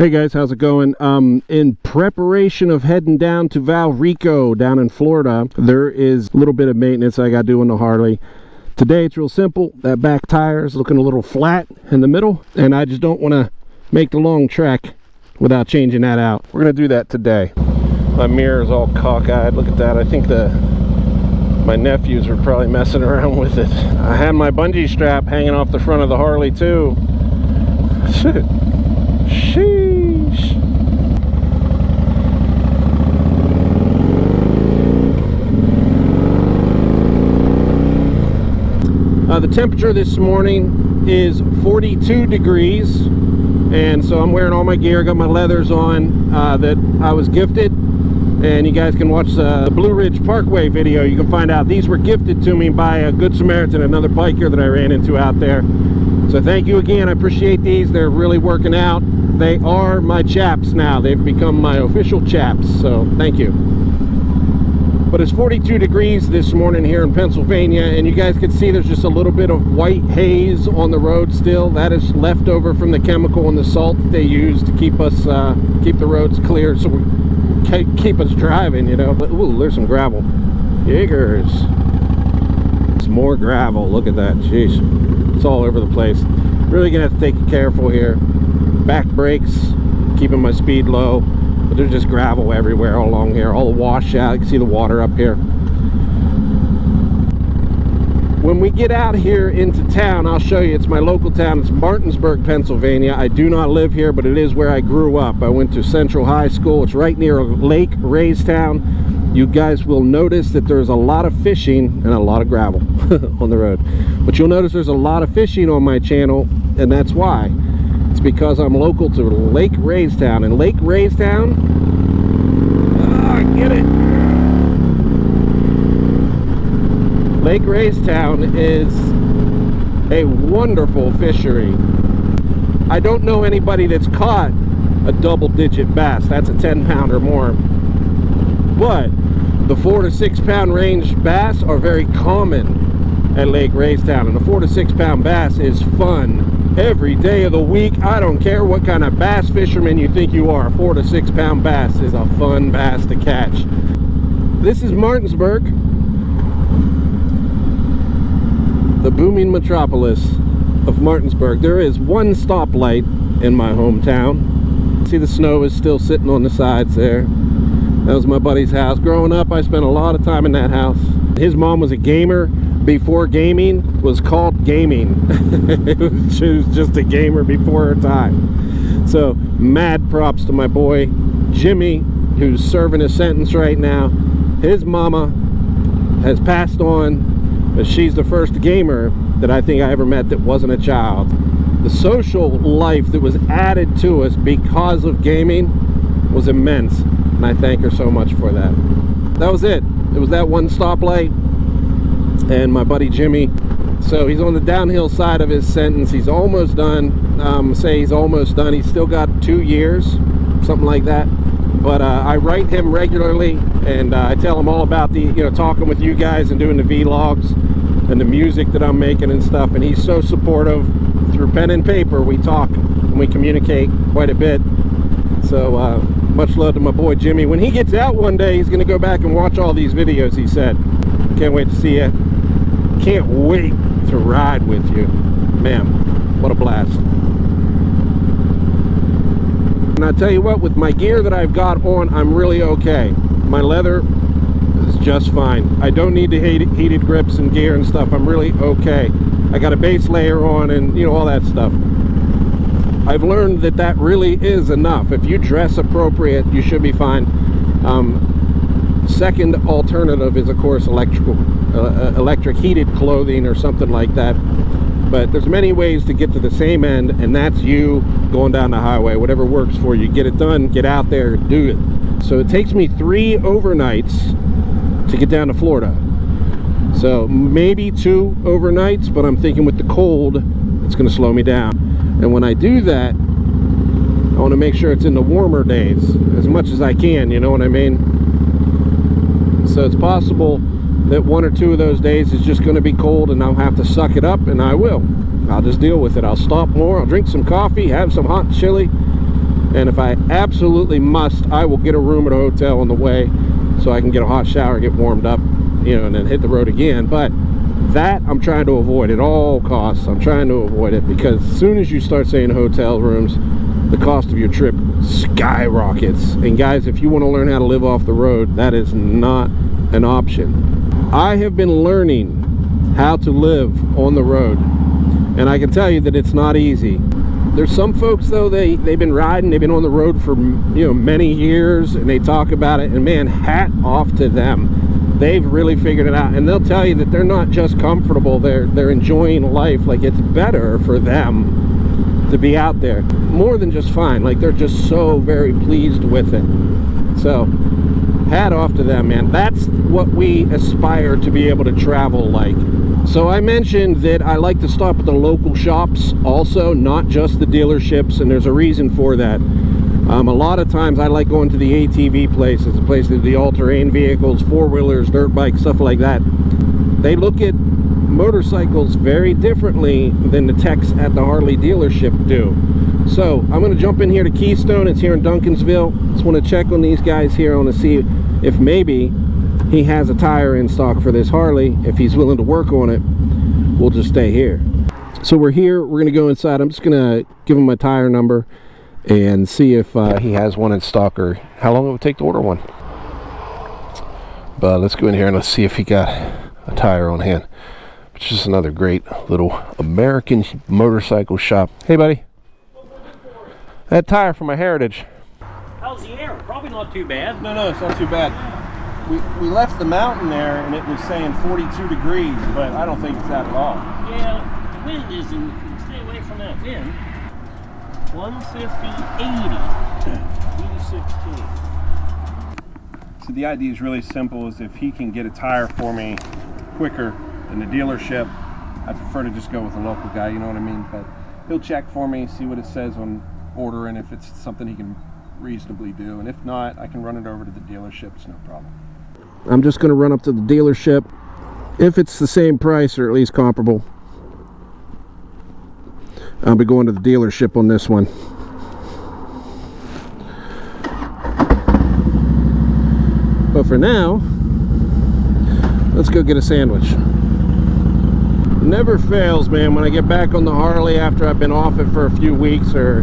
Hey guys, how's it going? In preparation of heading down to Valrico down in Florida, there is a little bit of maintenance I got to do on the Harley. Today it's real simple. That back tire is looking a little flat in the middle, and I just don't want to make the long trek without changing that out. We're going to do that today. My mirror is all cockeyed. Look at that. I think my nephews were probably messing around with it. I had my bungee strap hanging off the front of the Harley too. Sheesh. The temperature this morning is 42 degrees, and so I'm wearing all my gear. Got my leathers on that I was gifted, and you guys can watch the Blue Ridge Parkway video. You can find out these were gifted to me by a Good Samaritan, another biker that I ran into out there. So thank you again. I appreciate these. They're really working out. They are my chaps now. They've become my official chaps, so thank you. But it's 42 degrees this morning here in Pennsylvania, and you guys can see there's just a little bit of white haze on the road still. That is left over from the chemical and the salt that they use to keep us keep the roads clear, so we keep us driving, you know. Ooh, there's some gravel. Jiggers. It's more gravel. Look at that. Jeez. It's all over the place. Really gonna have to take it careful here. Back brakes, keeping my speed low, but there's just gravel everywhere all along here, all the washout. You can see the water up here. When we get out here into town, I'll show you. It's my local town. It's Martinsburg, Pennsylvania. I do not live here, but it is where I grew up. I went to Central High School. It's right near Lake Raystown. You guys will notice that there's a lot of fishing and a lot of gravel on the road. But you'll notice there's a lot of fishing on my channel, and that's why. It's because I'm local to Lake Raystown. And Lake Raystown, get it. Lake Raystown is a wonderful fishery. I don't know anybody that's caught a double-digit bass. That's a 10-pound or more. But the 4 to 6 pound range bass are very common at Lake Raystown, and a 4 to 6 pound bass is fun every day of the week. I don't care what kind of bass fisherman you think you are. A 4 to 6 pound bass is a fun bass to catch. This is Martinsburg, the booming metropolis of Martinsburg. There is one stoplight in my hometown. See, the snow is still sitting on the sides there. That was my buddy's house. Growing up, I spent a lot of time in that house. His mom was a gamer before gaming was called gaming. She was just a gamer before her time. So mad props to my boy Jimmy, who's serving a sentence right now. His mama has passed on, but she's the first gamer that I think I ever met that wasn't a child. The social life that was added to us because of gaming was immense, and I thank her so much for that. That was it. It was that one stoplight and my buddy Jimmy. So he's on the downhill side of his sentence. He's almost done. Say he's almost done. He's still got 2 years, something like that. But I write him regularly, and I tell him all about the, talking with you guys and doing the vlogs and the music that I'm making and stuff. And he's so supportive. Through pen and paper, we talk and we communicate quite a bit. So much love to my boy Jimmy. When he gets out one day, he's going to go back and watch all these videos, he said. Can't wait to see you. Can't wait to ride with you. Man, what a blast. And I tell you what, with my gear that I've got on, I'm really okay. My leather is just fine. I don't need the heated grips and gear and stuff. I'm really okay. I got a base layer on and, all that stuff. I've learned that really is enough. If you dress appropriate, you should be fine. Second alternative is, of course, electric heated clothing or something like that. But there's many ways to get to the same end, and that's you going down the highway. Whatever works for you. Get it done, get out there, do it. So it takes me 3 overnights to get down to Florida. So maybe 2 overnights, but I'm thinking with the cold, it's going to slow me down. And when I do that, I want to make sure it's in the warmer days as much as I can, you know what I mean? So it's possible that 1 or 2 of those days is just going to be cold, and I'll have to suck it up, and I will. I'll just deal with it. I'll stop more, I'll drink some coffee, have some hot chili, And if I absolutely must, I will get a room at a hotel on the way so I can get a hot shower, get warmed up, you know, and then hit the road again. But that I'm trying to avoid at all costs. I'm trying to avoid it, because as soon as you start saying hotel rooms, the cost of your trip skyrockets. And guys, if you want to learn how to live off the road, that is not an option. I have been learning how to live on the road, and I can tell you that it's not easy. There's some folks though, they've been riding, they've been on the road for, you know, many years, and they talk about it, and man, hat off to them. They've really figured it out, and they'll tell you that they're not just comfortable, they're enjoying life. Like, it's better for them to be out there, more than just fine. Like, they're just so very pleased with it. So hat off to them, man. That's what we aspire to be able to travel like. So I mentioned that I like to stop at the local shops also, not just the dealerships, and there's a reason for that. A lot of times I like going to the ATV places, the places with the all-terrain vehicles, four-wheelers, dirt bikes, stuff like that. They look at motorcycles very differently than the techs at the Harley dealership do. So I'm going to jump in here to Keystone. It's here in Duncansville. Just want to check on these guys here. I want to see if maybe he has a tire in stock for this Harley. If he's willing to work on it, we'll just stay here. So we're here, we're gonna go inside. I'm just gonna give him my tire number and see if he has one in stock, or how long it would take to order one. But let's go in here and let's see if he got a tire on hand. It's just another great little American motorcycle shop. Hey buddy, that tire for my Heritage. How's the air? Probably not too bad. No, it's not too bad. We left the mountain there and it was saying 42 degrees, but I don't think it's that at all. Yeah, the wind is in, stay away from that wind. 150, 80, 16. So the idea is really simple, is if he can get a tire for me quicker than the dealership, I prefer to just go with a local guy, you know what I mean? But he'll check for me, see what it says on order, and if it's something he can reasonably do, and if not, I can run it over to the dealership. It's no problem. I'm just going to run up to the dealership. If it's the same price or at least comparable, I'll be going to the dealership on this one. But for now, let's go get a sandwich. Never fails, man, when I get back on the Harley after I've been off it for a few weeks, or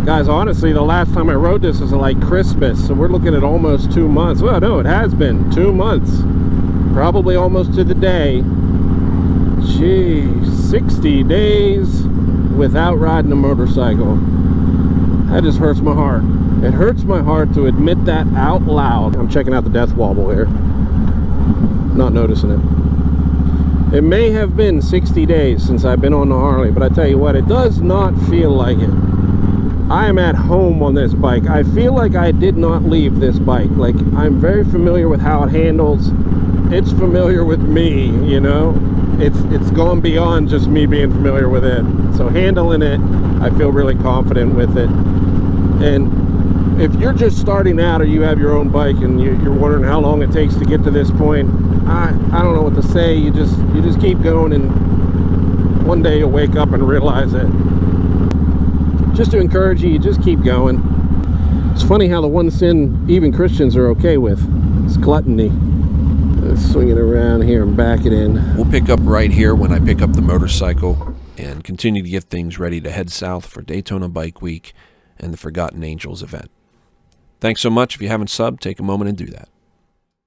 guys, honestly, the last time I rode this was like Christmas, so we're looking at almost 2 months. Well, no, it has been 2 months, probably almost to the day. Geez, 60 days without riding a motorcycle. That just hurts my heart. It hurts my heart to admit that out loud. I'm checking out the death wobble here, not noticing it. It may have been 60 days since I've been on the Harley, but I tell you what, it does not feel like it. I am at home on this bike. I feel like I did not leave this bike. Like, I'm very familiar with how it handles. It's familiar with me, you know? It's gone beyond just me being familiar with it. So handling it, I feel really confident with it. And if you're just starting out, or you have your own bike and you're wondering how long it takes to get to this point, I don't know what to say. You just keep going, and one day you'll wake up and realize it. Just to encourage you, just keep going. It's funny how the one sin even Christians are okay with. It's gluttony. Let's swing it around here and back it in. We'll pick up right here when I pick up the motorcycle and continue to get things ready to head south for Daytona Bike Week and the Forgotten Angels event. Thanks so much. If you haven't subbed, take a moment and do that.